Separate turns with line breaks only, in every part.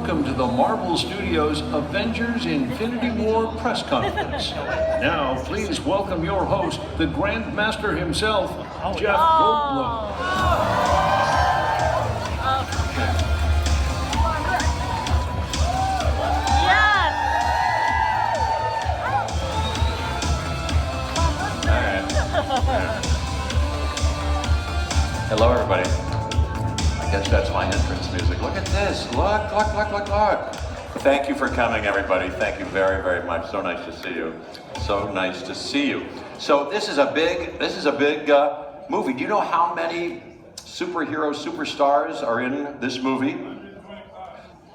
welcome to the Marvel Studios Avengers Infinity War press conference. Now, please welcome your host, the Grandmaster himself, Jeff Goldblum.
Hello, everybody. I guess that's my entrance music. Look at this. Look. Thank you for coming, everybody. Thank you very, very much. So nice to see you. So nice to see you. So this is a big movie. Do you know how many superstars are in this movie?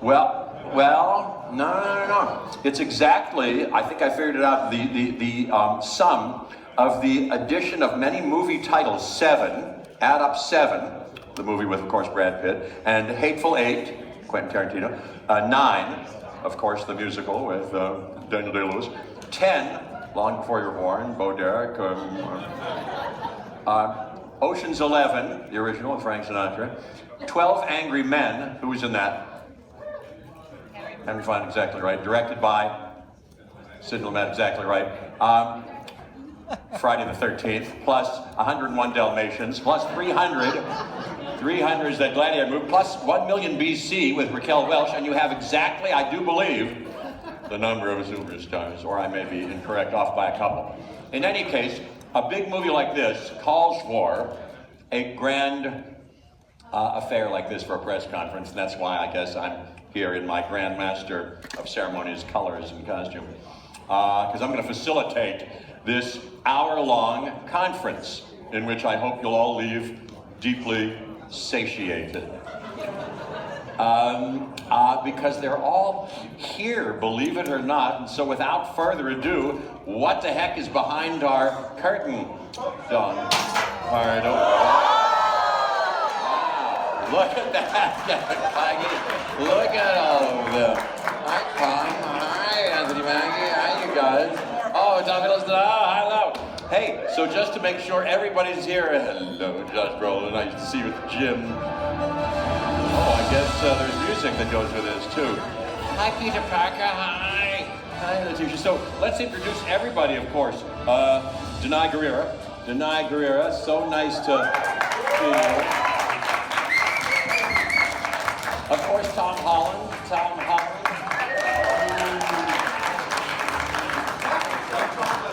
Well, no. It's exactly, I think I figured it out, the sum of the addition of many movie titles, 7, add up 7, the movie with, of course, Brad Pitt, and Hateful Eight, Quentin Tarantino, 9, of course, the musical with Daniel Day-Lewis, 10, Long Before You Were Born, Bo Derek, Ocean's 11, the original with Frank Sinatra, 12 Angry Men, who was in that? Henry Fonda, exactly right, directed by Sid Lumet, exactly right. Friday the 13th, plus 101 Dalmatians, plus 300 is that Gladiator movie, plus 1 million BC with Raquel Welch, and you have exactly, I do believe, the number of superstars, or I may be incorrect, off by a couple. In any case, a big movie like this calls for a grand affair like this for a press conference, and that's why I guess I'm here in my Grandmaster of Ceremonies colors and costume, because I'm going to facilitate this hour-long conference in which I hope you'll all leave deeply satiated. Because they're all here, believe it or not, and so without further ado, what the heck is behind our curtain, Don Pardo? Wow. Look at that, look at all of them. Hi, Tom. Hi, Anthony Mackie. Hi, you guys. Oh, Tom Hiddleston. Oh, hello. Hey, so just to make sure everybody's here, hello, Josh Brolin. Nice to see you at the gym. Oh, I guess there's music that goes with this, too. Hi, Peter Parker. Hi. Hi, Letitia. So let's introduce everybody, of course. Danai Gurira. Danai Gurira, so nice to see you. Of course, Tom Holland.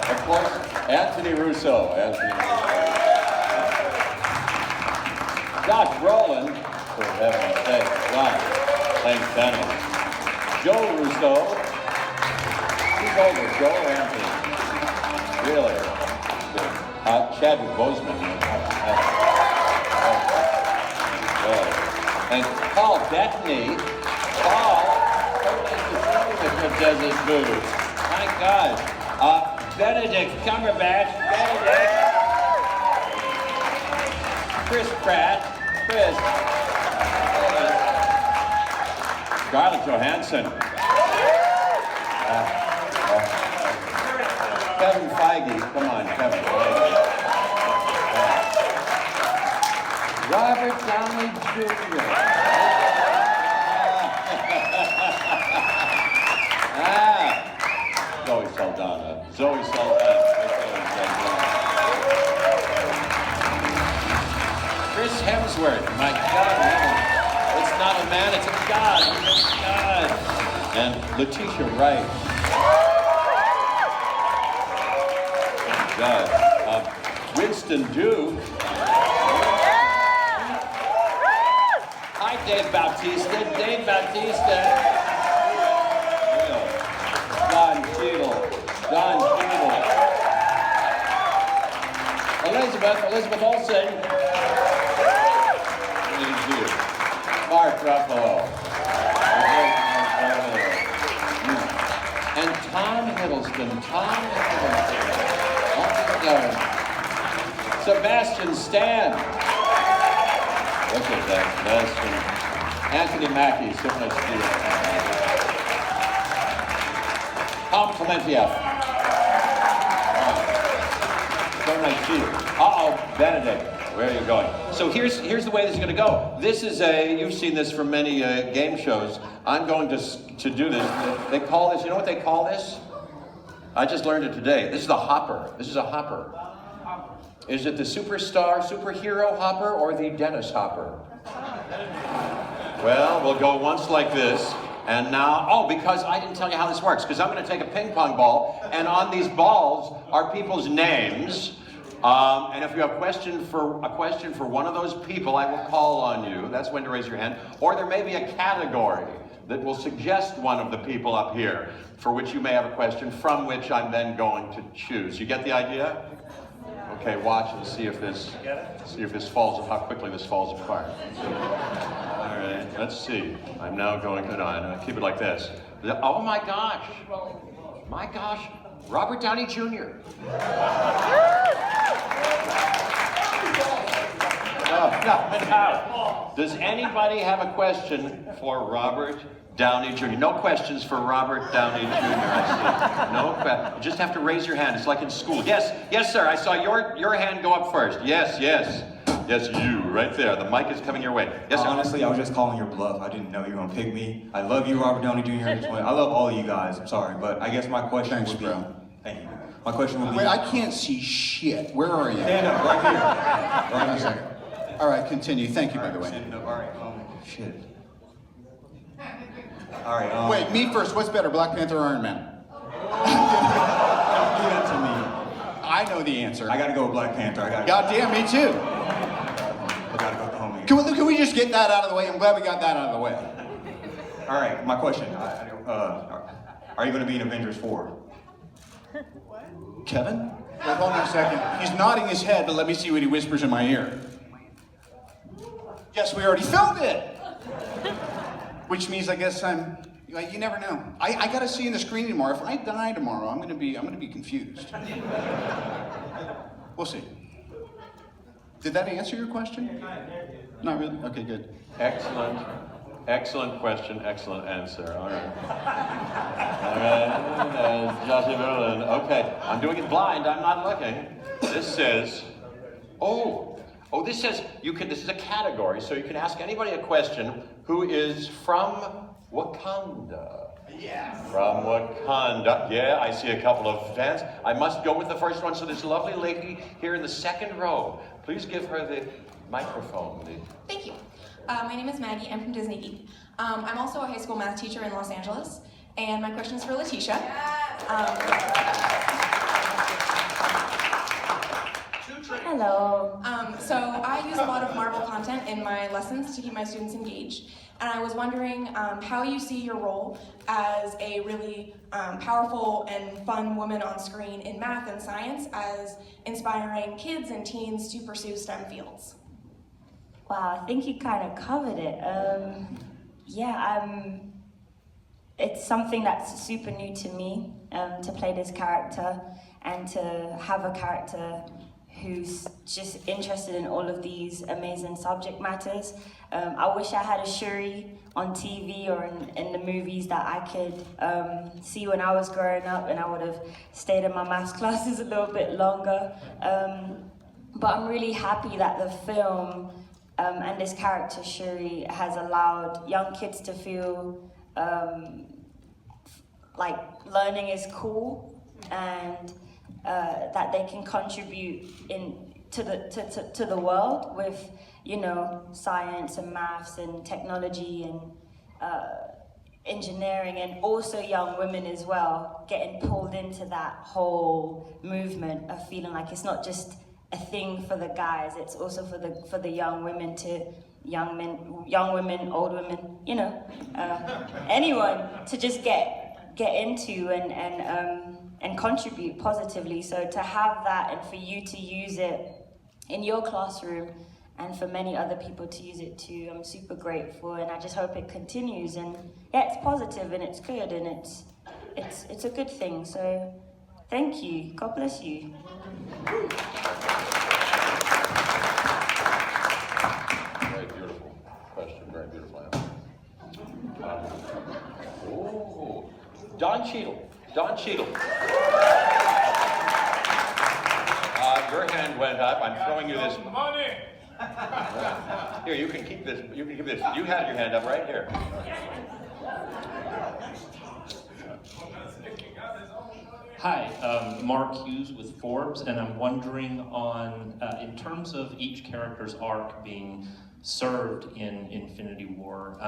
Of course, Anthony Russo. Josh Brolin, for heaven's sake, Josh, thanks, Benny. Joe Russo. Who's over, Joe or Anthony? Really? Good. Chadwick Boseman. And Paul Bettany. Paul, totally does his moves. My God. Benedict Cumberbatch, Chris Pratt, Scarlett Johansson, Kevin Feige, come on, Kevin Feige, Robert Downey Jr. Zoe Saldana. Chris Hemsworth, my God, it's not a man, it's a God. It's God. And Letitia Wright. God. Winston Duke. Hi, Dave Bautista. Don Cheadle. Elizabeth Olsen. Mark Ruffalo. And Tom Hiddleston. Sebastian Stan. Look at that, Sebastian. Anthony Mackie, so much to see you. Tom Clementieff. So nice to see you. Uh-oh, Benedict. Where are you going? So here's the way this is going to go. This is you've seen this from many game shows. I'm going to do this. They call this, you know what they call this? I just learned it today. This is a hopper. This is a hopper. Is it the superhero hopper, or the Dennis hopper? Well, we'll go once like this, and now, oh, because I didn't tell you how this works, because I'm going to take a ping pong ball, and on these balls are people's names. And if you have a question for one of those people, I will call on you. That's when to raise your hand. Or there may be a category that will suggest one of the people up here for which you may have a question, from which I'm then going to choose. You get the idea? Okay, watch and see if this falls, how quickly this falls apart. All right, let's see. I'm now going to keep it like this. Oh my gosh! My gosh! Robert Downey Jr. Does anybody have a question for Robert Downey Jr.? No questions for Robert Downey Jr. I see. No questions. You just have to raise your hand. It's like in school. Yes, yes, sir. I saw your hand go up first. Yes, yes. Yes, you, right there. The mic is coming your way. Yes, sir.
Honestly, I was just calling your bluff. I didn't know you were going to pick me. I love you, Robert Downey Jr. I love all of you guys. I'm sorry, but I guess my question would be...
bro.
Thank you. My question would be...
Wait, I can't see shit. Where are you?
Stand up, right here.
Right a second. All right, continue. Thank you, by the way.
Stand up, all right. Shit. All right,
Wait, me first. What's better, Black Panther or Iron Man?
Don't do that to me.
I know the answer.
I gotta go with Black Panther.
Goddamn, me too.
I gotta go home again.
Can we just get that out of the way? I'm glad we got that out of the way.
All right, my question. Are you gonna be in Avengers 4?
Kevin? Wait, hold on a second. He's nodding his head, but let me see what he whispers in my ear. Yes, we already filmed it! Which means I guess you never know. I gotta see in the screen tomorrow. If I die tomorrow, I'm gonna be confused. We'll see. Did that answer your question? Not really? Okay, good.
Excellent. Excellent question, excellent answer. All right. All right. Joshua Berlin. Okay, I'm doing it blind. I'm not looking. This says, this says this is a category, so you can ask anybody a question who is from Wakanda. Yeah. From Wakanda. Yeah, I see a couple of fans. I must go with the first one. So this lovely lady here in the second row. Please give her the microphone.
Thank you. My name is Maggie. I'm from Disney Geek. I'm also a high school math teacher in Los Angeles, and my question is for Letitia.
Hello.
So I use a lot of Marvel content in my lessons to keep my students engaged, and I was wondering how you see your role as a really powerful and fun woman on screen in math and science as inspiring kids and teens to pursue STEM fields.
Wow, I think you kind of covered it. It's something that's super new to me, to play this character and to have a character who's just interested in all of these amazing subject matters. I wish I had a Shuri on TV or in the movies that I could see when I was growing up, and I would have stayed in my maths classes a little bit longer. But I'm really happy that the film and this character, Shuri, has allowed young kids to feel like learning is cool, and that they can contribute to the world with, science and maths and technology and engineering, and also young women as well, getting pulled into that whole movement of feeling like it's not just a thing for the guys, it's also for the young women young women, old women, anyone to just get into and contribute positively. So to have that and for you to use it in your classroom and for many other people to use it too, I'm super grateful, and I just hope it continues. And yeah, it's positive and it's good and it's a good thing. So thank you. God bless you.
Very beautiful question, very beautiful answer. Don Cheadle. Your hand went up. I'm throwing you this. Money. Here, you can keep this. You had your hand up right here.
Hi, Mark Hughes with Forbes, and I'm wondering on, in terms of each character's arc being served in Infinity War,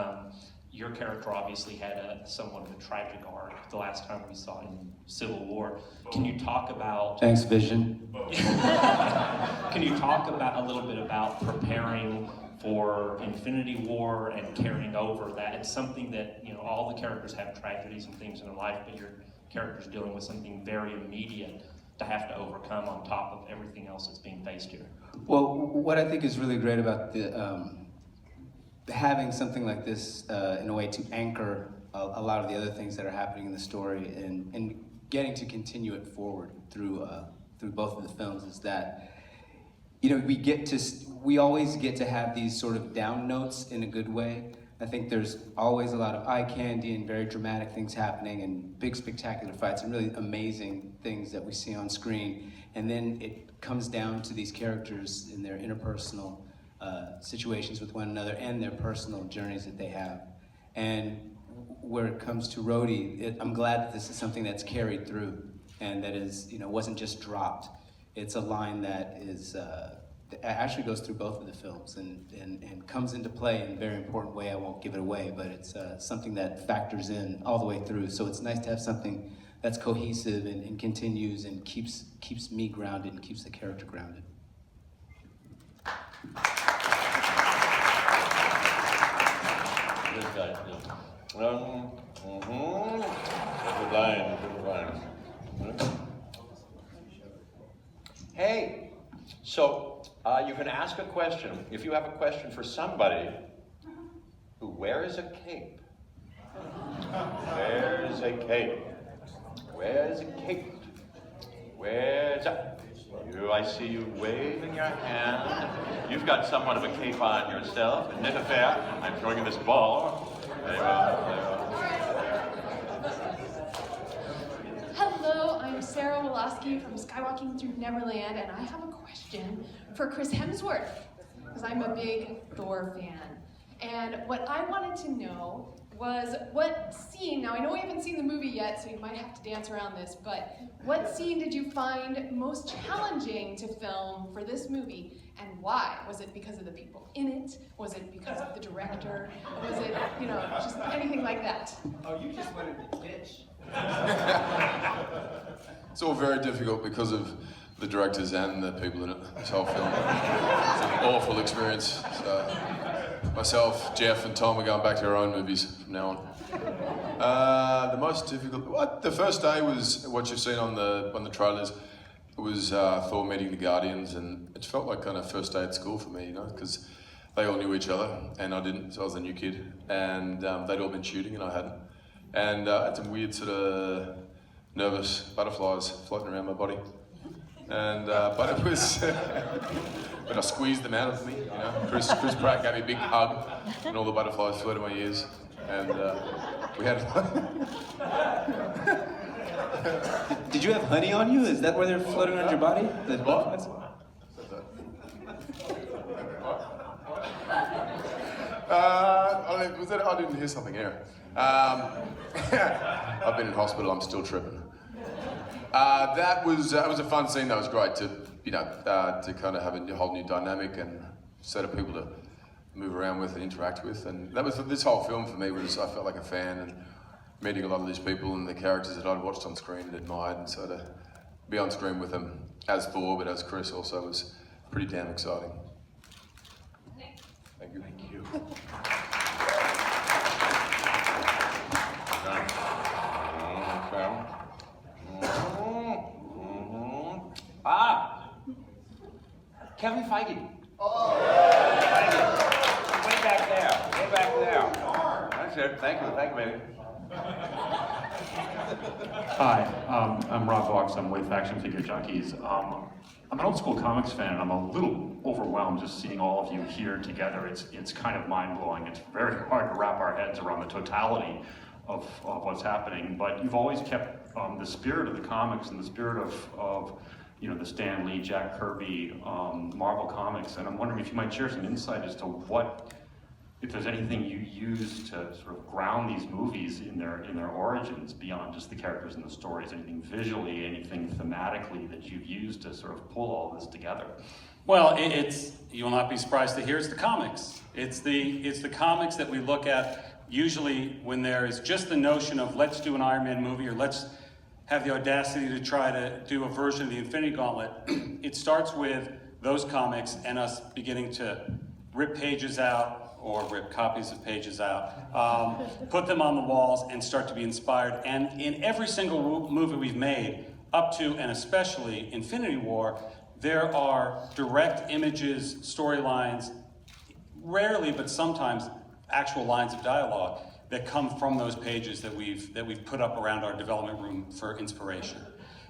your character obviously had somewhat of a tragic arc the last time we saw in Civil War. Can you talk about...
Thanks, Vision.
Can you talk about a little bit about preparing for Infinity War and carrying over that? It's something that, you know, all the characters have tragedies and things in their life, but your character's dealing with something very immediate to have to overcome on top of everything else that's being faced here.
Well, what I think is really great about the having something like this in a way to anchor a lot of the other things that are happening in the story and getting to continue it forward through both of the films is that, you know, we always get to have these sort of down notes in a good way. I think there's always a lot of eye candy and very dramatic things happening and big spectacular fights and really amazing things that we see on screen. And then it comes down to these characters in their interpersonal situations with one another and their personal journeys that they have. And where it comes to Rhodey, I'm glad that this is something that's carried through and that is, you know, wasn't just dropped. It's a line that is actually goes through both of the films and comes into play in a very important way. I won't give it away, but it's something that factors in all the way through. So it's nice to have something that's cohesive and continues and keeps me grounded and keeps the character grounded.
Good guy, yeah. Good line, good line. Hey, so you can ask a question. If you have a question for somebody who wears a cape, wears a cape, wears a cape, wears a... You, I see you waving your hand. You've got somewhat of a cape on yourself. Isn't it fair? I'm throwing you this ball. There you go.
Hello, I'm Sarah Woloski from Skywalking Through Neverland, and I have a question for Chris Hemsworth, because I'm a big Thor fan. And what I wanted to know was what scene, now I know we haven't seen the movie yet, so you might have to dance around this, but what scene did you find most challenging to film for this movie, and why? Was it because of the people in it? Was it because of the director? Was it, you know, just anything like that?
Oh, you just wanted to ditch.
It's all very difficult because of the directors and the people in it, this whole film. It's an awful experience. So, myself, Jeff, and Tom are going back to our own movies from now on. The most difficult, the first day was what you've seen on the trailers. It was Thor meeting the Guardians, and it felt like kind of first day at school for me, you know, because they all knew each other, and I didn't, so I was a new kid, and they'd all been shooting, and I hadn't. And I had some weird sort of nervous butterflies floating around my body. And, but it was, but I squeezed them out of me, you know. Chris Pratt gave me a big hug, and all the butterflies flew to my ears. And we had...
Did you have honey on you? Is that where they're floating around your body? The butterflies?
I didn't hear something here. I've been in hospital, I'm still tripping. That was a fun scene. That was great to, you know, to kind of have a whole new dynamic and set of people to move around with and interact with. And that was, this whole film for me was, I felt like a fan and meeting a lot of these people and the characters that I'd watched on screen and admired, and so to be on screen with them as Thor, but as Chris also was pretty damn exciting. Thank you. Thank you.
Kevin Feige. Oh. Feige. Way back there. Way back there. That's it. Thank you, baby.
Hi, I'm Rob Vox. I'm with Action Figure Junkies. I'm an old school comics fan, and I'm a little overwhelmed just seeing all of you here together. It's kind of mind blowing. It's very hard to wrap our heads around the totality of what's happening. But you've always kept the spirit of the comics and the spirit of you know, the Stan Lee, Jack Kirby, Marvel Comics, and I'm wondering if you might share some insight as to what if there's anything you use to sort of ground these movies in their origins beyond just the characters and the stories, anything visually, anything thematically that you've used to sort of pull all this together.
Well, you'll not be surprised to hear it's the comics. It's the comics that we look at usually when there is just the notion of let's do an Iron Man movie or let's have the audacity to try to do a version of the Infinity Gauntlet. It starts with those comics and us beginning to rip pages out or rip copies of pages out, put them on the walls and start to be inspired. And in every single movie we've made, up to and especially Infinity War, there are direct images, storylines, rarely but sometimes actual lines of dialogue that come from those pages that we've put up around our development room for inspiration.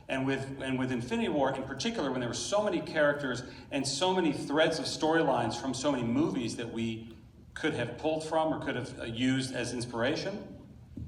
And with Infinity War in particular, when there were so many characters and so many threads of storylines from so many movies that we could have pulled from or could have used as inspiration,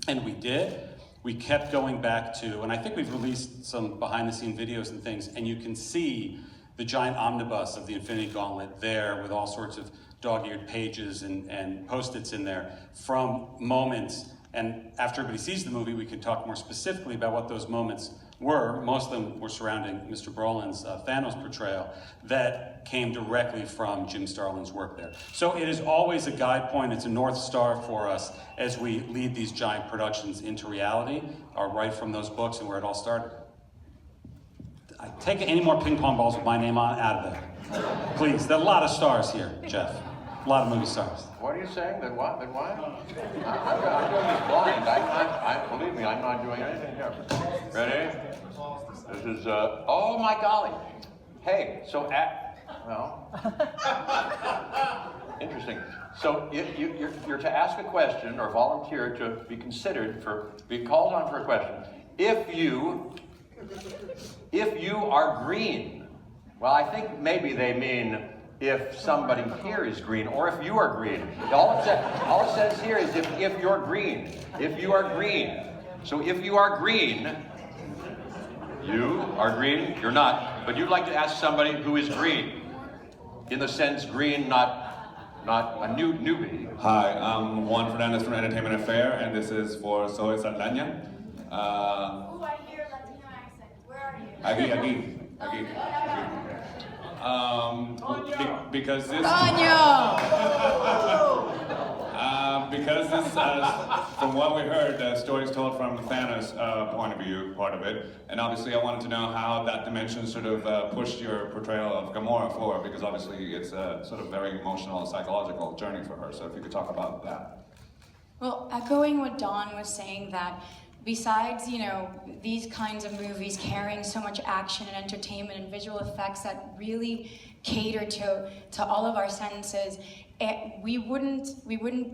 and we did, we kept going back to, and I think we've released some behind-the-scene videos and things, and you can see the giant omnibus of the Infinity Gauntlet there with all sorts of dog-eared pages and Post-its in there from moments. And after everybody sees the movie, we can talk more specifically about what those moments were. Most of them were surrounding Mr. Brolin's Thanos portrayal that came directly from Jim Starlin's work there. So it is always a guide point. It's a North Star for us as we lead these giant productions into reality, or right from those books and where it all started. Take any more ping pong balls with my name on out of there. Please, there are a lot of stars here, Jeff. A lot of movie stars.
What are you saying? That what? That what? I'm doing this blind. Believe me, I'm not doing anything here. Ready? This is, oh my golly. Hey, so interesting. So you're to ask a question or volunteer to be considered be called on for a question. If you are green, well, I think maybe they mean if somebody here is green, or if you are green. All it says here is if you're green. If you are green. So if you are green, you are green, you're not, but you'd like to ask somebody who is green. In the sense green, not a newbie.
Hi, I'm Juan Fernandez from Entertainment Affair, and this is for Zoe Saldana.
I hear Latino accent. Where are you?
Aquí. Because this... because this, from what we heard, the story's told from the Thanos point of view, part of it, and obviously I wanted to know how that dimension sort of pushed your portrayal of Gamora forward, because obviously it's a sort of very emotional and psychological journey for her, so if you could talk about that.
Well, echoing what Dawn was saying, that besides, these kinds of movies carrying so much action and entertainment and visual effects that really cater to all of our senses, we wouldn't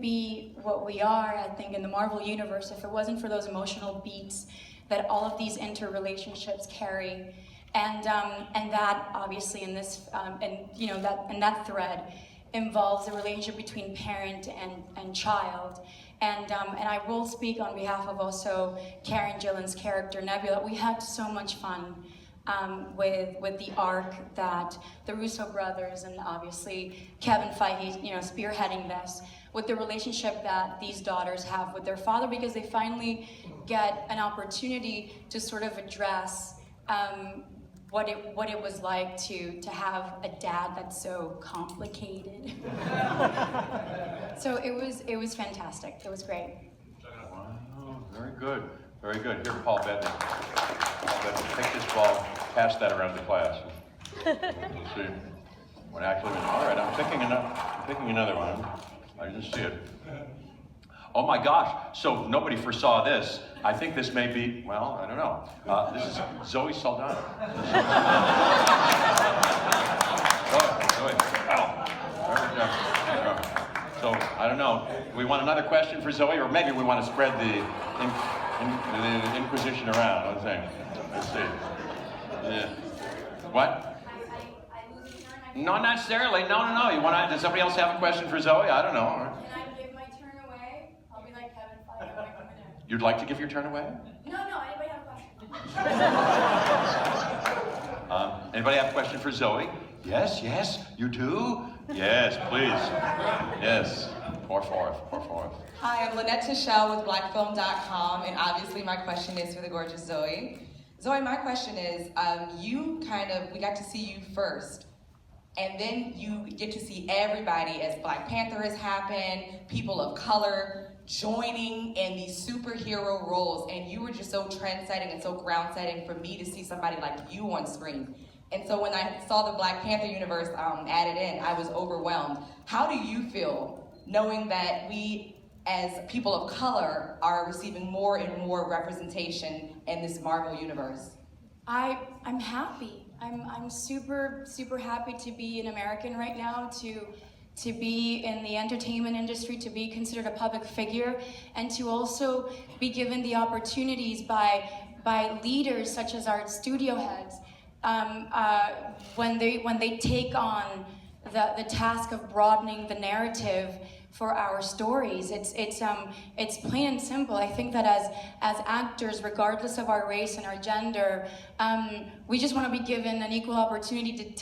be what we are, I think, in the Marvel universe if it wasn't for those emotional beats that all of these interrelationships carry, and that obviously in this that thread involves the relationship between parent and child. And I will speak on behalf of also Karen Gillan's character, Nebula. We had so much fun with the arc that the Russo brothers and obviously Kevin Feige, spearheading this, with the relationship that these daughters have with their father, because they finally get an opportunity to sort of address what it was like to have a dad that's so complicated. So it was fantastic. It was great.
Wow, very good. Very good. Here, Paul Bettany. Take this ball, pass that around the class. Let's see. All right, I'm picking another one. I didn't see it. Oh my gosh, so nobody foresaw this. I think this may be, well, I don't know. This is Zoe Saldana. Zoe. So, I don't know. We want another question for Zoe, or maybe we want to spread the Inquisition around. Let's see. What? No, not necessarily. No. Does somebody else have a question for Zoe? I don't know.
Can I give my turn away? I'll be like Kevin Feige.
You'd like to give your turn away?
No, anybody have a question?
Anybody have a question for Zoe? Yes, you do? Yes, please. Yes. Pour forth, pour forth.
Hi, I'm Lynette Tichelle with blackfilm.com, and obviously my question is for the gorgeous Zoe. Zoe, my question is, we got to see you first, and then you get to see everybody as Black Panther has happened, people of color joining in these superhero roles, and you were just so trend-setting and so ground-setting for me to see somebody like you on screen. And so when I saw the Black Panther universe added in, I was overwhelmed. How do you feel knowing that we, as people of color, are receiving more and more representation in this Marvel universe?
I'm happy. I'm super happy to be an American right now, to be in the entertainment industry, to be considered a public figure, and to also be given the opportunities by leaders such as our studio heads when they take on the task of broadening the narrative for our stories. It's plain and simple. I think that as actors, regardless of our race and our gender, we just want to be given an equal opportunity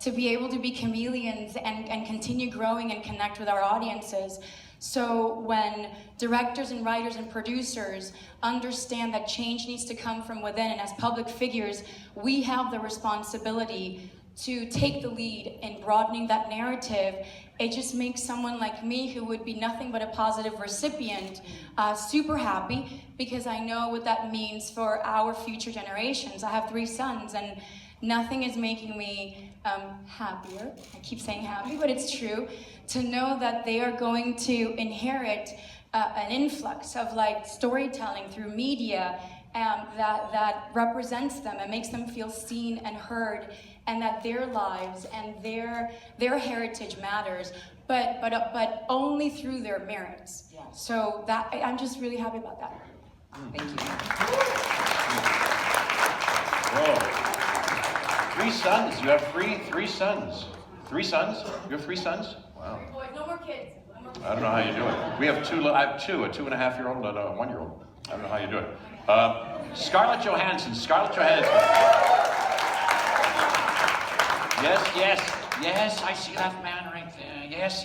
to be able to be chameleons and continue growing and connect with our audiences. So when directors and writers and producers understand that change needs to come from within, and as public figures, we have the responsibility to take the lead in broadening that narrative, it just makes someone like me, who would be nothing but a positive recipient, super happy, because I know what that means for our future generations. I have 3 sons, and nothing is making me happier. I keep saying happy, but it's true, to know that they are going to inherit an influx of like storytelling through media that represents them and makes them feel seen and heard, and that their lives and their heritage matters, but only through their merits.
Yeah.
So that I'm just really happy about that.
Thank you.
Whoa. 3 sons. You have three sons. 3 sons? You have 3 sons? Wow.
Boys, no more kids.
I don't know how you do it. We have 2. I have 2, a 2.5-year-old and a 1-year-old. I don't know how you do it. Scarlett Johansson. Yes, I see that man right there. Yes.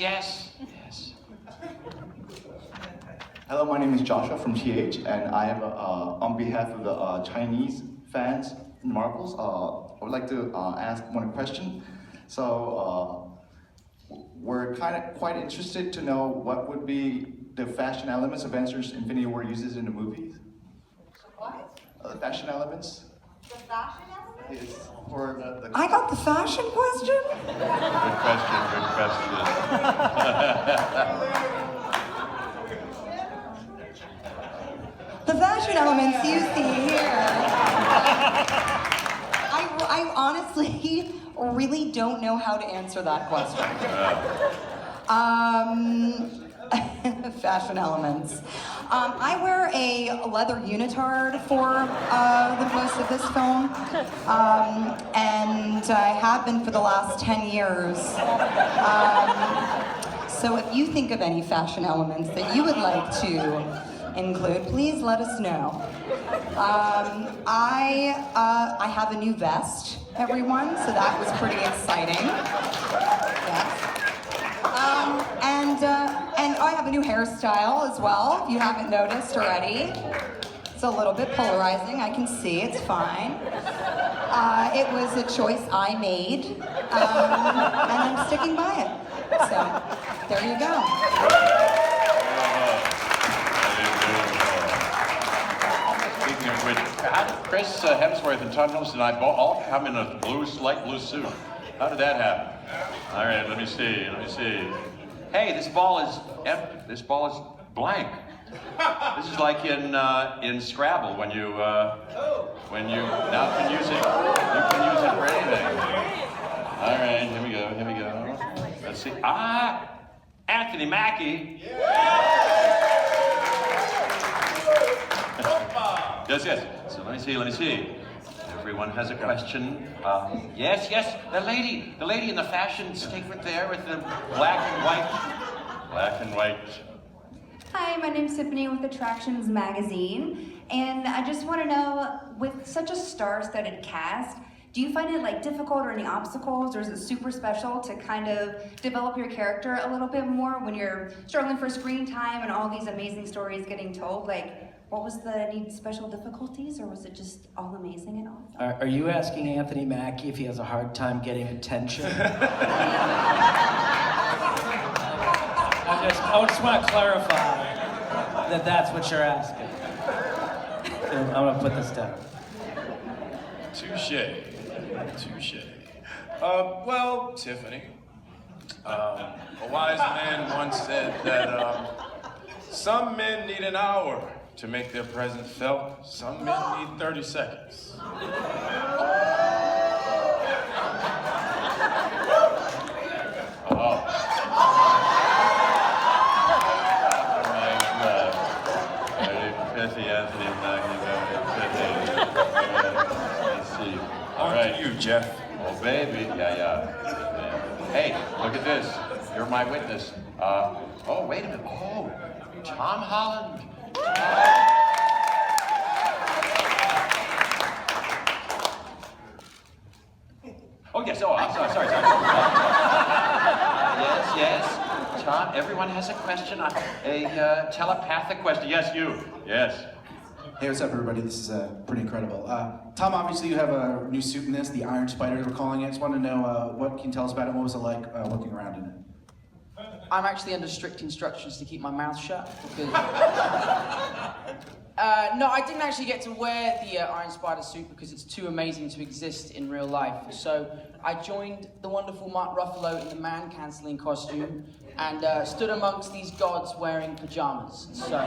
Hello, my name is Joshua from TH, and I am on behalf of the Chinese fans in Marvels. I would like to ask one question. So we're quite interested to know what would be the fashion elements Avengers Infinity War uses in the movies.
What?
The fashion elements.
The fashion element?
Is for the
I got the fashion question?
Good question.
The fashion elements you see here. I honestly really don't know how to answer that question. Fashion elements. I wear a leather unitard for the most of this film, and I have been for the last 10 years. So if you think of any fashion elements that you would like to include, please let us know. I have a new vest, everyone, so that was pretty exciting. Yes. And I have a new hairstyle as well, if you haven't noticed already. It's a little bit polarizing, I can see, it's fine. It was a choice I made, and I'm sticking by it. So, there you go.
Speaking of which, how did Chris Hemsworth and Tom Hiddleston and I all come in a light blue suit? How did that happen? All right, let me see. Hey, this ball is empty. This ball is blank. This is like in Scrabble when you now can use it. You can use it for anything. All right, here we go. Let's see. Anthony Mackie. Yes. So let me see. Everyone has a question. Yes. The lady in the fashion statement there with the black and white.
Hi, my name's Tiffany with Attractions Magazine, and I just want to know, with such a star-studded cast, Do you find it like difficult or any obstacles, or is it super special to kind of develop your character a little bit more when you're struggling for screen time and all these amazing stories getting told? Like, what was any special difficulties, or was it just all amazing and awesome?
Are you asking Anthony Mackie if he has a hard time getting attention? I just want to clarify that that's what you're asking. I'm gonna put this down.
Touche. Well, Tiffany, a wise man once said that some men need an hour to make their presence felt. Some men need 30 seconds. Oh.
Anthony Mackie, let's see. All right,
you, Jeff.
Oh, baby, yeah. Hey, look at this. You're my witness. Oh, wait a minute. Oh, Tom Holland. Oh, yes. Oh, I'm sorry. Yes. Tom, everyone has a question, a telepathic question. Yes, you. Yes.
Hey, what's up, everybody? This is pretty incredible. Tom, obviously you have a new suit in this, the Iron Spider, we're calling it. I just want to know what can you tell us about it? What was it like working around in it?
I'm actually under strict instructions to keep my mouth shut because... no, I didn't actually get to wear the Iron Spider suit because it's too amazing to exist in real life. So I joined the wonderful Mark Ruffalo in the man-cancelling costume and stood amongst these gods wearing pajamas. So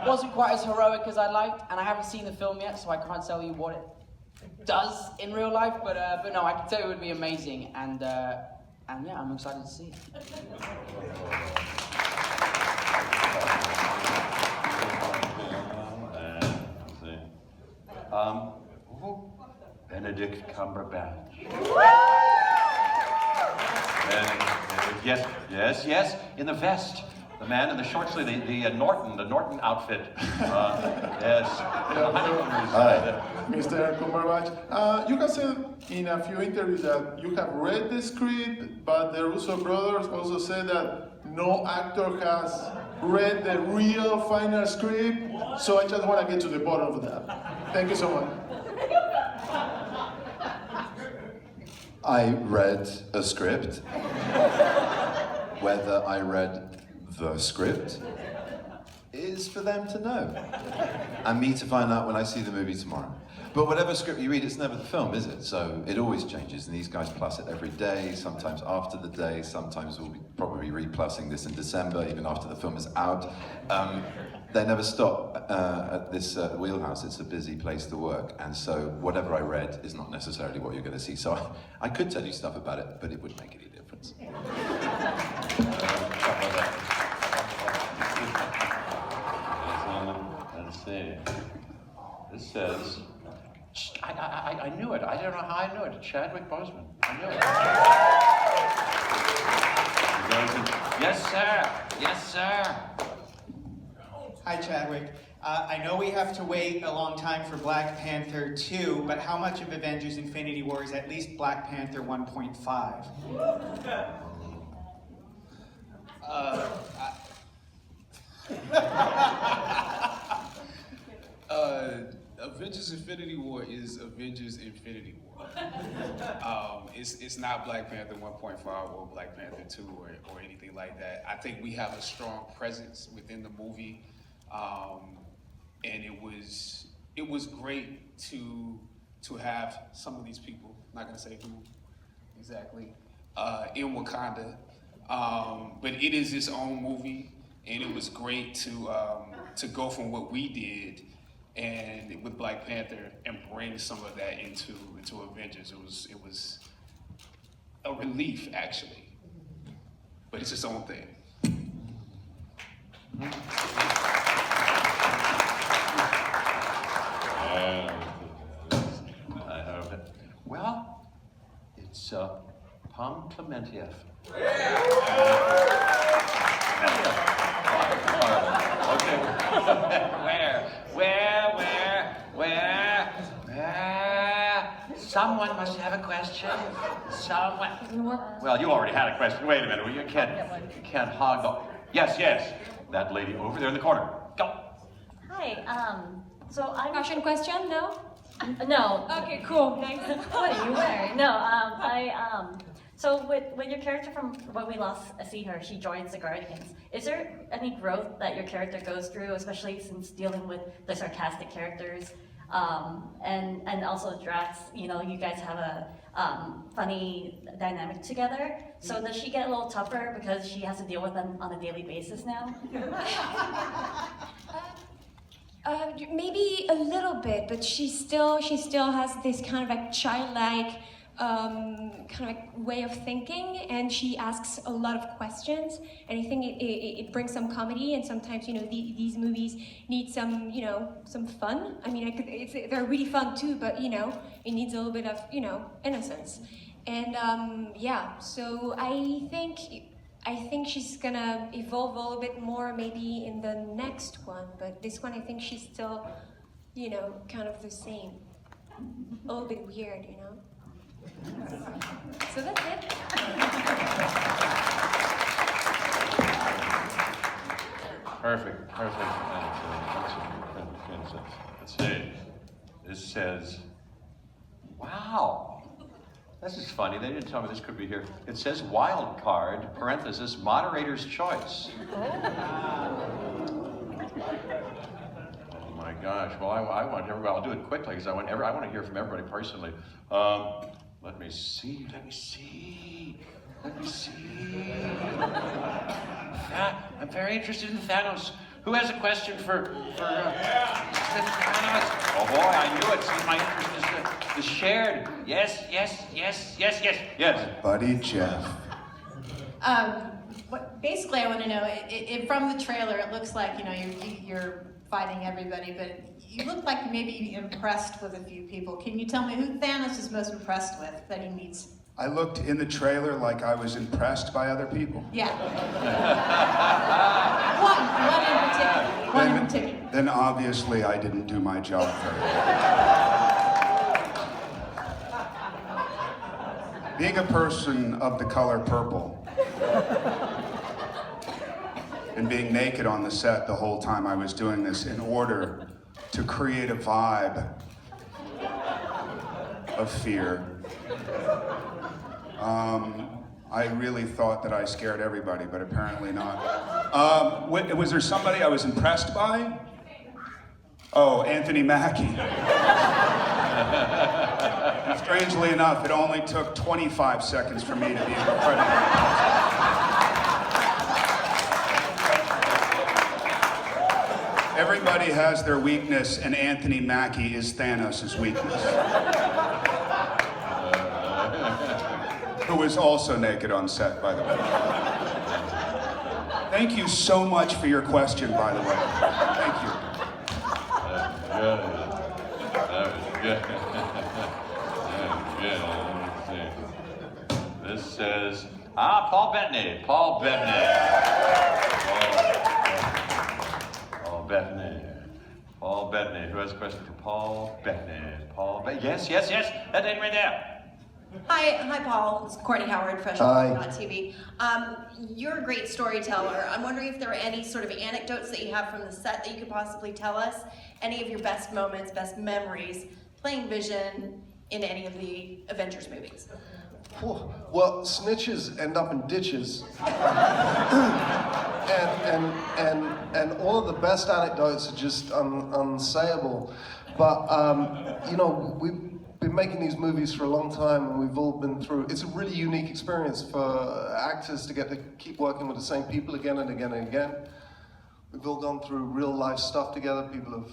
wasn't quite as heroic as I liked, and I haven't seen the film yet, so I can't tell you what it does in real life. But no, I can tell you it would be amazing, and yeah, I'm excited to see it.
Benedict Cumberbatch. Yes, in the vest. The man in the short sleeve, the Norton outfit. Yes.
Hi. Mr. Cumberbatch, you have said in a few interviews that you have read the script, but the Russo brothers also said that no actor has read the real final script, so I just want to get to the bottom of that. Thank you so much.
I read a script. Whether I read the script is for them to know. And me to find out when I see the movie tomorrow. But whatever script you read, it's never the film, is it? So it always changes, and these guys plus it every day, sometimes after the day, sometimes we'll be probably replussing this in December, even after the film is out. They never stop at this wheelhouse. It's a busy place to work, and so whatever I read is not necessarily what you're going to see. So I could tell you stuff about it, but it wouldn't make any difference.
Let's see. This says, I knew it. I don't know how I knew it. Chadwick Boseman. I knew it. Yes, sir. Yes, sir.
Hi, Chadwick. I know we have to wait a long time for Black Panther 2, but how much of Avengers Infinity War is at least Black Panther 1.5?
Avengers Infinity War is Avengers Infinity War. It's not Black Panther 1.5 or Black Panther 2 or anything like that. I think we have a strong presence within the movie, and it was great to have some of these people, not gonna say who exactly, in Wakanda. But it is its own movie, and it was great to go from what we did and with Black Panther and bring some of that into Avengers. It was a relief, actually, but it's its own thing.
I hope it. Well, it's Pom Clementieff. Okay. Where? Someone must have a question. Someone. Well, you already had a question. Wait a minute. You can't hog the. Yes, yes. That lady over there in the corner. Go.
Hi, so I'm...
Fashion question, no?
No.
Okay, cool, nice.
What are you wearing? No, so with your character from when we last see her, she joins the Guardians. Is there any growth that your character goes through, especially since dealing with the sarcastic characters? And also Drax, you know, you guys have a funny dynamic together. So does she get a little tougher because she has to deal with them on a daily basis now?
Maybe a little bit, but she still has this kind of like childlike kind of like way of thinking, and she asks a lot of questions, and I think it brings some comedy, and sometimes, you know, these movies need some, you know, some fun. I mean, they're really fun too, but, you know, it needs a little bit of, you know, innocence. And yeah, so I think she's gonna evolve a little bit more maybe in the next one, but this one I think she's still, you know, kind of the same. A little bit weird, you know? So that's it.
Perfect. Let's see. This says, wow. This is funny. They didn't tell me this could be here. It says wild card, parenthesis, moderator's choice. Oh my gosh. Well, I want everybody, I'll do it quickly because I want to hear from everybody personally. Let me see. I'm very interested in Thanos. Who has a question for Thanos? Oh boy, I knew it. See, my interest is shared. Yes.
Buddy Jeff.
Basically, I want to know, from the trailer, it looks like, you know, you're fighting everybody, but you look like you may be impressed with a few people. Can you tell me who Thanos is most impressed with that he meets?
I looked in the trailer like I was impressed by other people.
Yeah. One in particular.
Then obviously I didn't do my job very well. Being a person of the color purple and being naked on the set the whole time I was doing this in order to create a vibe of fear. I really thought that I scared everybody, but apparently not. Was there somebody I was impressed by? Oh, Anthony Mackie. And strangely enough, it only took 25 seconds for me to be incredible. Everybody has their weakness, and Anthony Mackie is Thanos' weakness. Who was also naked on set, by the way. Thank you so much for your question, by the way. Thank you.
That was good. This says, Paul Bettany. Paul Bettany. Who has a question for Paul Bettany? Yes. That name right there.
Hi, Paul. It's Courtney Howard, Fresh on TV. You're a great storyteller. I'm wondering if there are any sort of anecdotes that you have from the set that you could possibly tell us. Any of your best moments, best memories playing Vision in any of the Avengers movies.
Well, snitches end up in ditches. and all of the best anecdotes are just unsayable. But, you know, we've been making these movies for a long time, and we've all been through, it's a really unique experience for actors to get to keep working with the same people again and again and again. We've all gone through real life stuff together. People have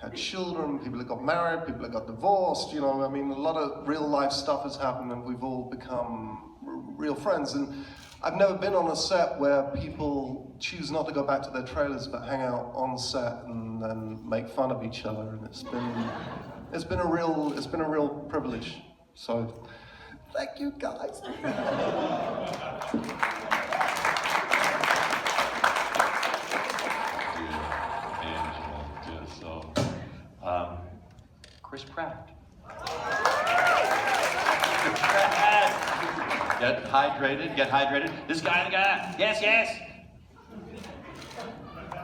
had children, people have got married, people have got divorced, you know, I mean, a lot of real life stuff has happened, and we've all become real friends. And I've never been on a set where people choose not to go back to their trailers but hang out on set and make fun of each other, and it's been a real privilege. So thank you guys.
Chris Pratt. Get hydrated, get hydrated. This guy, the guy, yes, yes.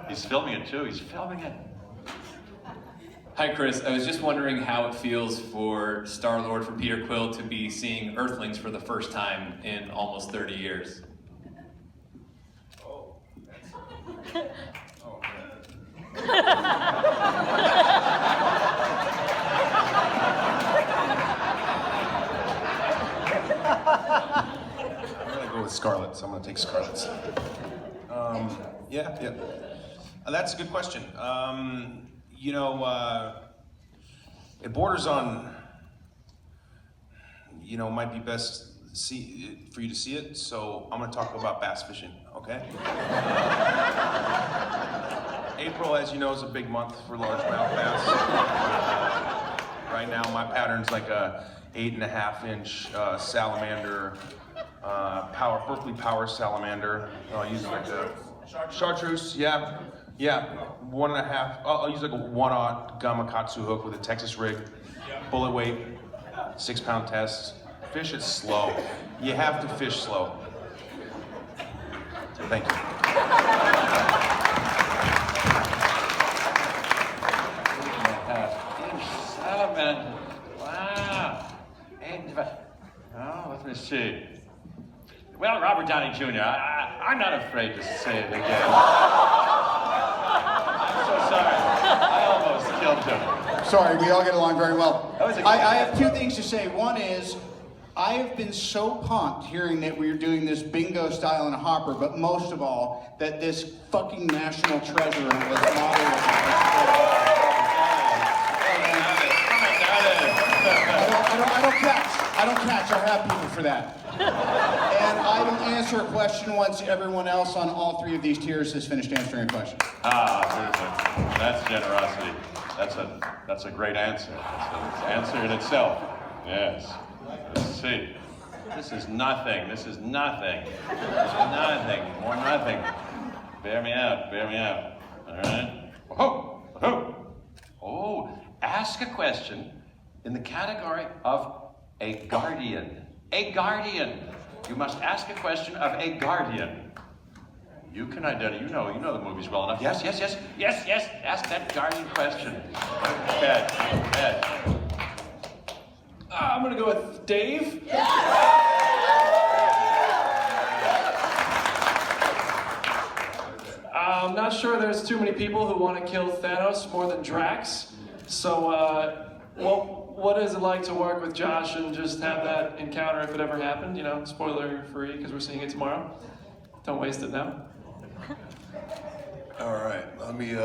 He's filming it too, he's filming it.
Hi Chris, I was just wondering how it feels for Star-Lord, for Peter Quill, to be seeing Earthlings for the first time in almost 30 years.
I'm gonna go with Scarlet, so I'm gonna take Scarlet's. Yeah. That's a good question. It borders on, might be best for you to see it, so I'm gonna talk about bass fishing, okay? April, as you know, is a big month for largemouth bass. Right now, my pattern's like a 8.5-inch salamander, Berkeley Power salamander. I'll use like a chartreuse, yeah. 1.5. I'll use like a 1/0 Gamakatsu hook with a Texas rig, bullet weight, 6-pound test. Fish it slow. You have to fish slow. Thank you.
Salamander. Wow. Oh, let me see. Well, Robert Downey Jr., I'm not afraid to say it again. I'm so sorry. I almost killed him.
Sorry, we all get along very well.
That was a-
I have two things to say. One is, I have been so pumped hearing that we are doing this bingo style in a hopper, but most of all, that this fucking national treasure was modeled. I don't catch. I have people for that. And I will answer a question once everyone else on all three of these tiers has finished answering a question.
Beautiful. That's generosity. That's a great answer. It's an answer in itself. Yes. Let's see. This is nothing. More nothing. Bear me out. All right. Oh, ask a question in the category of a guardian. A guardian. You must ask a question of a guardian. You can identify, you know the movies well enough. Yes. Ask that guardian question. Ed.
I'm gonna go with Dave. I'm not sure there's too many people who want to kill Thanos more than Drax. So, what is it like to work with Josh and just have that encounter if it ever happened? Spoiler free because we're seeing it tomorrow. Don't waste it now.
All right, let me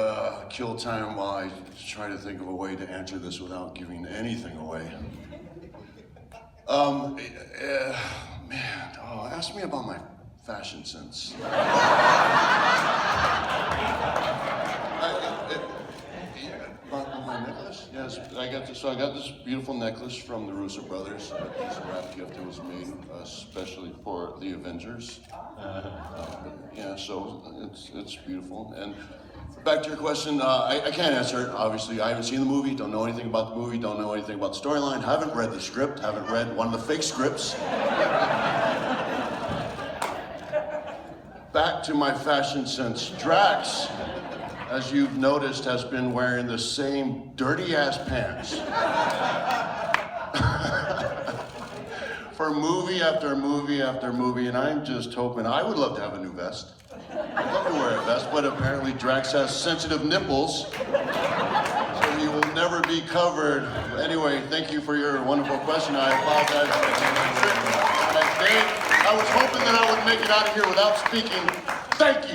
kill time while I try to think of a way to answer this without giving anything away. Ask me about my fashion sense. My necklace? Yes, I got this beautiful necklace from the Russo brothers. It's a wrap gift that was made especially for the Avengers. So it's beautiful. And back to your question, I can't answer it, obviously. I haven't seen the movie, don't know anything about the movie, don't know anything about the storyline, haven't read the script, haven't read one of the fake scripts. Back to my fashion sense. Drax, as you've noticed, has been wearing the same dirty-ass pants for movie after movie after movie, and I'm just hoping, I would love to have a new vest. I'd love to wear a vest, but apparently Drax has sensitive nipples, so he will never be covered. Anyway, thank you for your wonderful question. I apologize for the Dave, I was hoping that I would make it out of here without speaking. Thank you.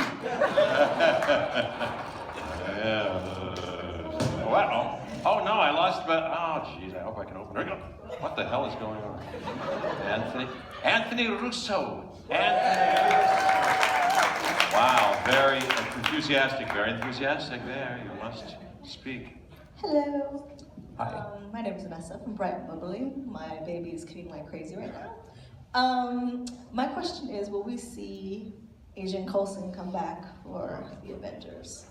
Well, oh no, I lost, but, oh geez, I hope I can open it. What the hell is going on? Anthony Russo. Wow, very enthusiastic, very. You must speak.
Hello.
Hi.
My name is Vanessa from Bright Bubbly. My baby is kicking like crazy right now. My question is, will we see Agent Coulson come back for the Avengers?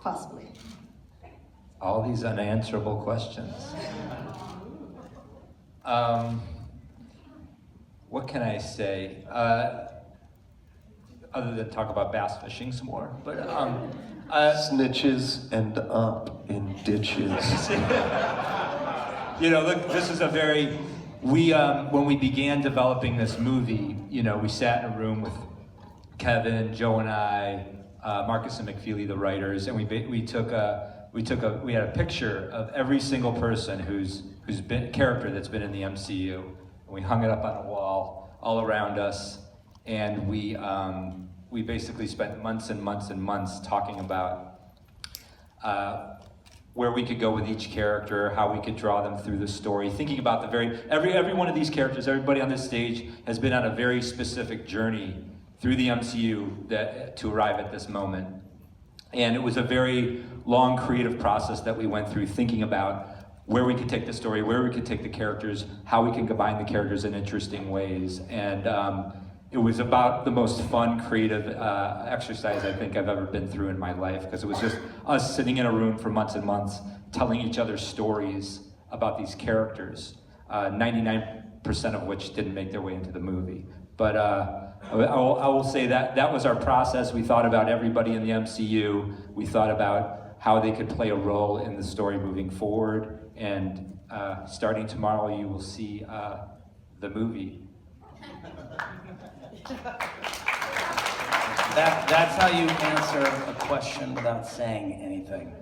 Possibly.
All these unanswerable questions.
what can I say? Other than talk about bass fishing some more, but
snitches end up in ditches.
You know, look, this is a very, when we began developing this movie, you know, we sat in a room with Kevin, Joe and I, Marcus and McFeely, the writers, and we had a picture of every single person who's been character that's been in the MCU, and we hung it up on a wall all around us, and we basically spent months and months and months talking about where we could go with each character, how we could draw them through the story, thinking about every one of these characters, everybody on this stage has been on a very specific journey through the MCU to arrive at this moment. And it was a very long creative process that we went through, thinking about where we could take the story, where we could take the characters, how we can combine the characters in interesting ways. And it was about the most fun, creative exercise I think I've ever been through in my life, because it was just us sitting in a room for months and months, telling each other stories about these characters, 99% of which didn't make their way into the movie. But I will say that was our process. We thought about everybody in the MCU. We thought about how they could play a role in the story moving forward. And starting tomorrow, you will see the movie.
That's how you answer a question without saying anything.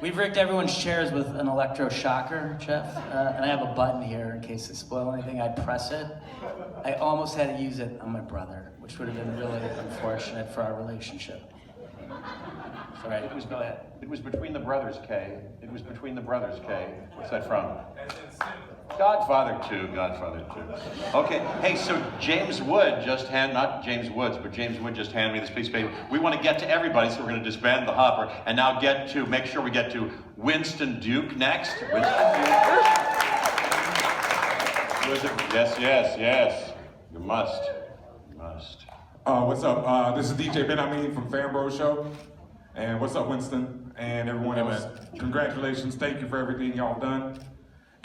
We've rigged everyone's chairs with an electroshocker, Jeff, and I have a button here in case they spoil anything. I press it. I almost had to use it on my brother, which would have been really unfortunate for our relationship. Sorry, go ahead.
It was between the brothers, Kay. It was between the brothers, Kay. What's that from? Godfather 2, Godfather 2. Okay, hey, so James Wood not James Woods, but James Wood just handed me this piece of paper. We want to get to everybody, so we're going to disband the hopper and now make sure we get to Winston Duke next. Winston Duke. Yes. You must.
What's up? This is DJ Ben Amin from Fanbro Show. And what's up, Winston? And everyone else. Congratulations. Thank you for everything y'all done.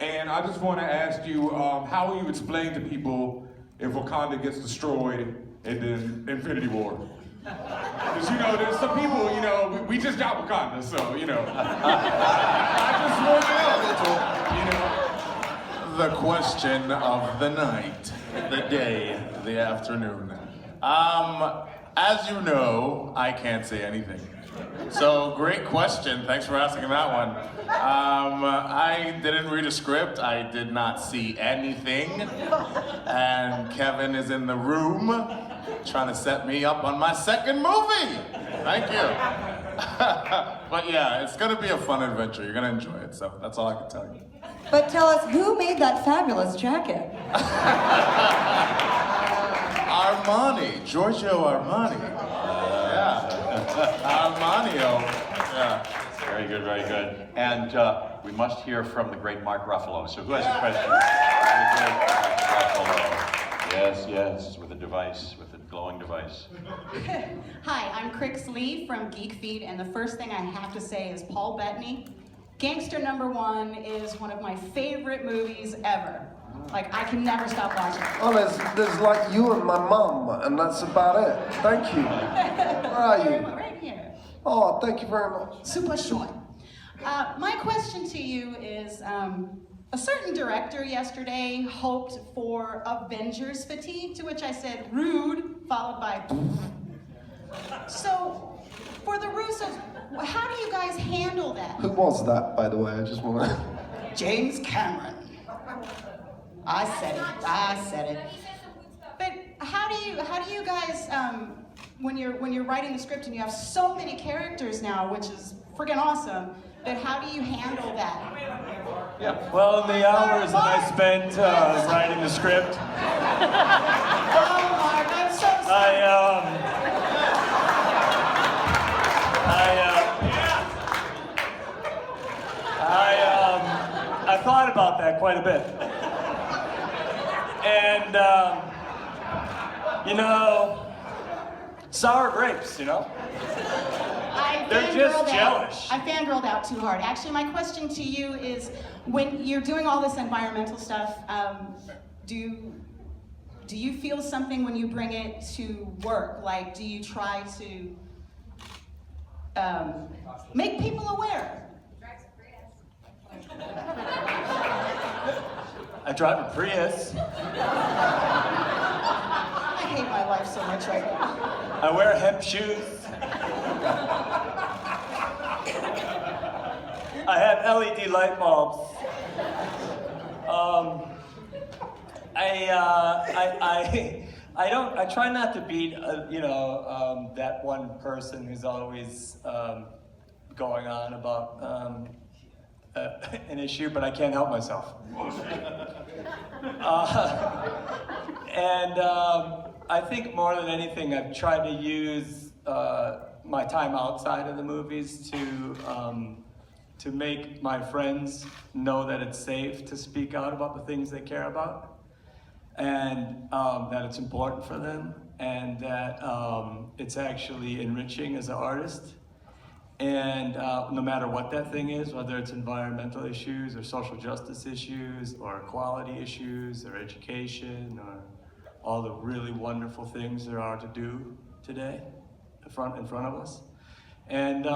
And I just want to ask you, how will you explain to people if Wakanda gets destroyed in the Infinity War? Because, you know, there's some people, you know, we just got Wakanda, so, you know. I just want to know, you know.
The question of the night, the day, the afternoon. As you know, I can't say anything. So, great question. Thanks for asking that one. I didn't read a script. I did not see anything. And Kevin is in the room trying to set me up on my second movie. Thank you. But yeah, it's going to be a fun adventure. You're going to enjoy it. So, that's all I can tell you.
But tell us, who made that fabulous jacket?
Armani, Giorgio Armani. Armanio. Yeah.
Very good, very good. And we must hear from the great Mark Ruffalo. So who has a question? The great Mark Ruffalo. Yes, with a device, with a glowing device.
Hi, I'm Crix Lee from Geek Feed, and the first thing I have to say is Paul Bettany. Gangster #1 is one of my favorite movies ever. Like, I can never stop watching it.
Oh, there's like you and my mum, and that's about it. Thank you. Where are you?
Right here.
Oh, thank you very much.
Super short. My question to you is, a certain director yesterday hoped for Avengers fatigue, to which I said rude, followed by So, for the Russos, how do you guys handle that?
Who was that, by the way? I just want to...
James Cameron. I said it. But how do you guys, when you're writing the script and you have so many characters now, which is friggin' awesome, but how do you handle that?
Yeah. Well, in the hours that I spent writing the script,
Oh, Mark, I'm so sorry.
I thought about that quite a bit. And, you know, sour grapes, you know? They're just jealous.
I fangirled out too hard. Actually, my question to you is, when you're doing all this environmental stuff, do Do you feel something when you bring it to work? Like, do you try to make people aware?
I drive a Prius.
I hate my life so much right now.
I wear hemp shoes. I have LED light bulbs. I try not to be, that one person who's always going on about an issue, but I can't help myself. I think more than anything, I've tried to use my time outside of the movies to make my friends know that it's safe to speak out about the things they care about, and that it's important for them, and that it's actually enriching as an artist. And no matter what that thing is, whether it's environmental issues or social justice issues or equality issues or education or all the really wonderful things there are to do today in front of us. And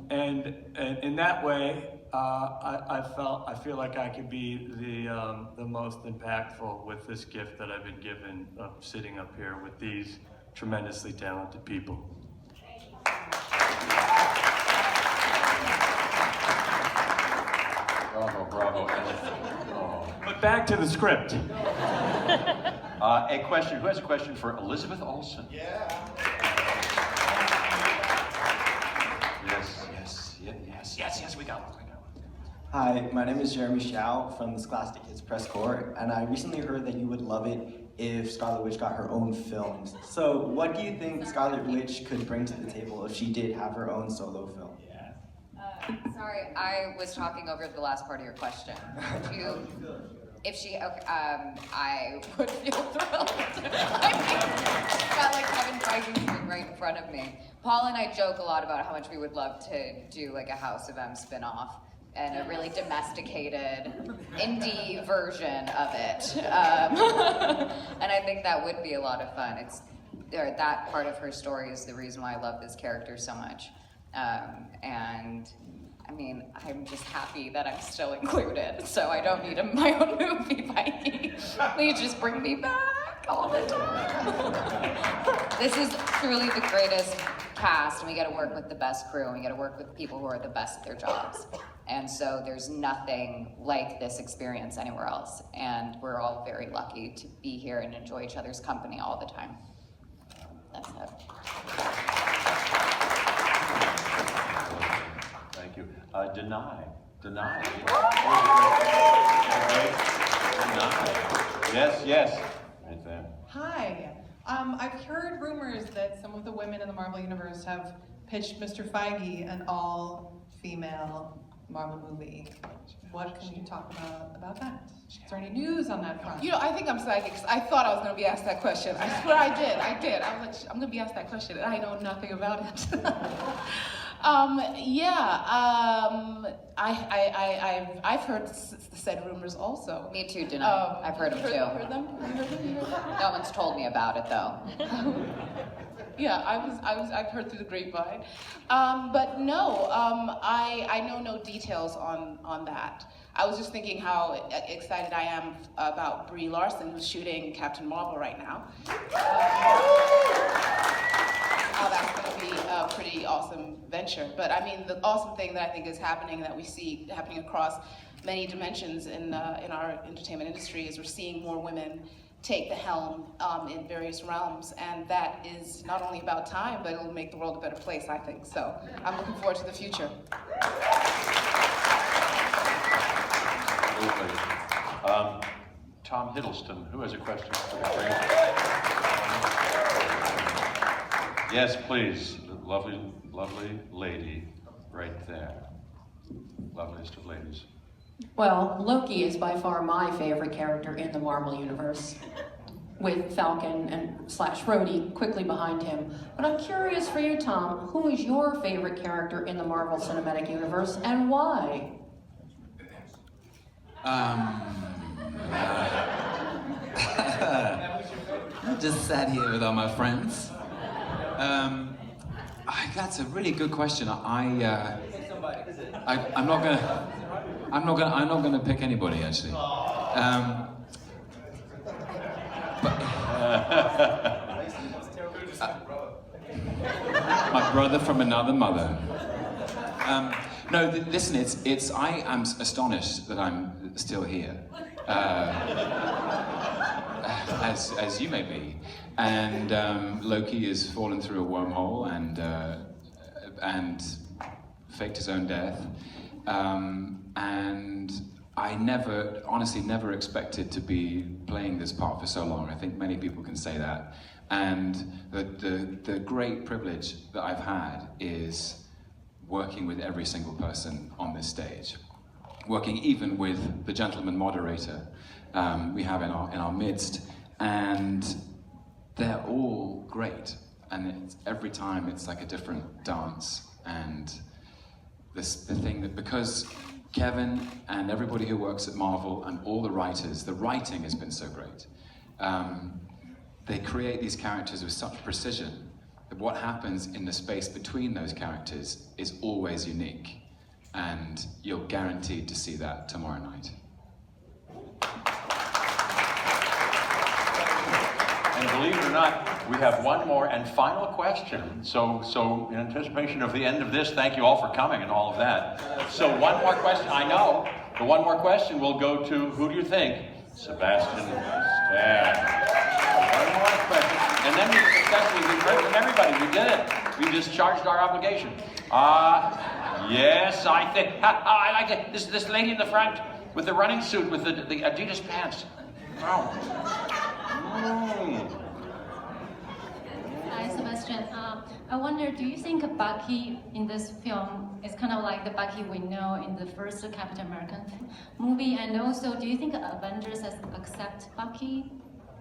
in that way, I feel like I could be the most impactful with this gift that I've been given of sitting up here with these tremendously talented people.
Bravo, bravo.
But back to the script.
A question. Who has a question for Elizabeth Olsen?
Yeah.
Yes, we got one.
Hi, my name is Jeremy Xiao from the Scholastic Kids Press Corps, and I recently heard that you would love it if Scarlet Witch got her own films. So what do you think Scarlet Witch could bring to the table if she did have her own solo film?
Sorry, I was talking over the last part of your question. If she, I would feel thrilled. Got like Kevin Feige sitting right in front of me. Paul and I joke a lot about how much we would love to do like a House of M spinoff and a really domesticated indie version of it. And I think that would be a lot of fun. That part of her story is the reason why I love this character so much. And I mean, I'm just happy that I'm still included, so I don't need my own movie by me. Please just bring me back all the time. This is truly the greatest cast, and we get to work with the best crew, and we get to work with people who are the best at their jobs. And so there's nothing like this experience anywhere else, and we're all very lucky to be here and enjoy each other's company all the time. That's it.
Thank you. Deny. Deny. Yes. Right there.
Hi. I've heard rumors that some of the women in the Marvel Universe have pitched Mr. Feige an all-female Marvel movie. What can you talk about that? Is there any news on that front?
You know, I think I'm psychic. I thought I was going to be asked that question. I swear I did. I was like, I'm going to be asked that question, and I know nothing about it. I've heard said rumors also.
Me too, Dana. I've heard them too.
Heard them?
No one's told me about it though.
Yeah, I've heard through the grapevine. But no, I know no details on that. I was just thinking how excited I am about Brie Larson, who's shooting Captain Marvel right now. How that's going to be a pretty awesome venture. But I mean, the awesome thing that I think is happening, that we see happening across many dimensions in our entertainment industry, is we're seeing more women take the helm in various realms, and that is not only about time, but it'll make the world a better place, I think. So I'm looking forward to the future.
Absolutely. Tom Hiddleston, who has a question for the group? Yes, please. Lovely, lovely lady right there. Loveliest of ladies.
Well, Loki is by far my favorite character in the Marvel Universe, with Falcon and / Rhodey quickly behind him. But I'm curious for you, Tom, who is your favorite character in the Marvel Cinematic Universe, and why?
just sat here with all my friends. That's a really good question. I'm not gonna pick anybody actually. My brother from another mother. No, listen, I am astonished that I'm still here, as you may be. And Loki has fallen through a wormhole and faked his own death. And I honestly never expected to be playing this part for so long. I think many people can say that. And the great privilege that I've had is working with every single person on this stage. Working even with the gentleman moderator we have in our midst. And they're all great. And every time it's like a different dance. And the thing that, because Kevin and everybody who works at Marvel and all the writers, the writing has been so great. They create these characters with such precision that what happens in the space between those characters is always unique. And you're guaranteed to see that tomorrow night.
And believe it or not, we have one more and final question. So in anticipation of the end of this, thank you all for coming and all of that. So one more question, I know, the one more question will go to, who do you think? Sebastian Stan. One more question. And then we successfully heard from everybody. We did it. We discharged our obligation. Yes, I think, I like it. This lady in the front with the running suit with the Adidas pants. Wow.
Hi, Sebastian. I wonder, do you think Bucky in this film is kind of like the Bucky we know in the first Captain America movie? And also, do you think Avengers has accept Bucky?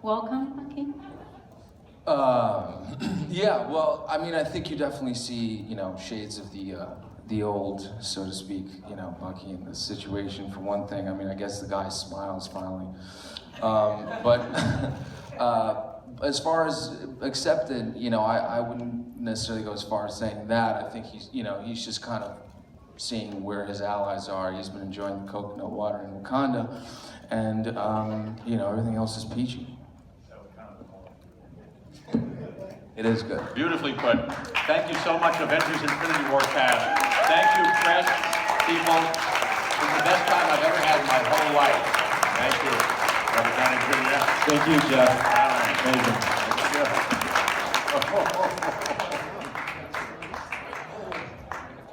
Welcome, Bucky?
Yeah, well, I mean, I think you definitely see, shades of the old, so to speak, Bucky in this situation, for one thing. I mean, I guess the guy's smiling. But as far as accepted, I wouldn't necessarily go as far as saying that. I think he's just kind of seeing where his allies are. He's been enjoying the coconut water in Wakanda, and everything else is peachy. It is good.
Beautifully put. Thank you so much, Avengers Infinity War cast. Thank you, press people. It's the best time I've ever had in my whole life. Thank you, Robert Downey Jr.
Thank you, Jeff.